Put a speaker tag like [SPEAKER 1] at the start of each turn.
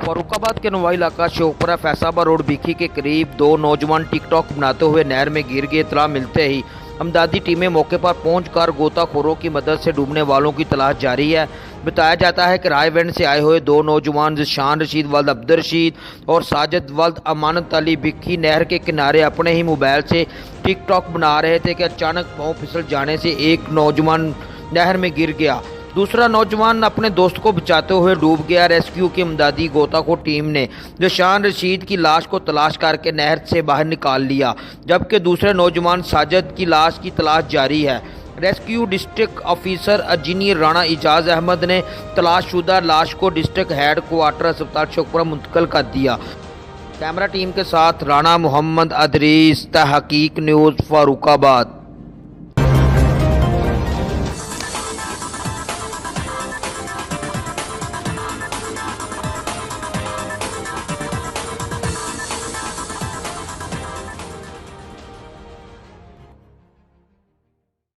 [SPEAKER 1] फरुखाबाद के नवाई इलाका शोकपुरा फैसाबा रोड भिखी के करीब दो नौजवान टिकटॉक बनाते हुए नहर में गिर गए। इत्तला मिलते ही अमदादी टीमें मौके पर पहुंचकर गोताखोरों की मदद से डूबने वालों की तलाश जारी है। बताया जाता है कि रायगंज से आए हुए दो नौजवान जिशान रशीद वल्द अब्दुल रशीद और साजिद वल्द अमानत अली भिखी नहर के किनारे अपने ही मोबाइल से टिकटॉक बना रहे थे कि अचानक पाँव फिसल जाने से एक नौजवान नहर में गिर गया। दूसरा नौजवान अपने दोस्त को बचाते हुए डूब गया। रेस्क्यू की इमदादी गोताखोर टीम ने जिशान रशीद की लाश को तलाश करके नहर से बाहर निकाल लिया, जबकि दूसरे नौजवान साजिद की लाश की तलाश जारी है। Rescue district officer engineer Rana Ijaz Ahmed ने तलाशशुदा लाश को डिस्ट्रिक्ट हेड क्वार्टर अस्पताल शोकपुरा मुंतकिल कर दिया। कैमरा टीम के साथ राणा मोहम्मद अदरीस, तहकीक न्यूज़, फरुखाबाद।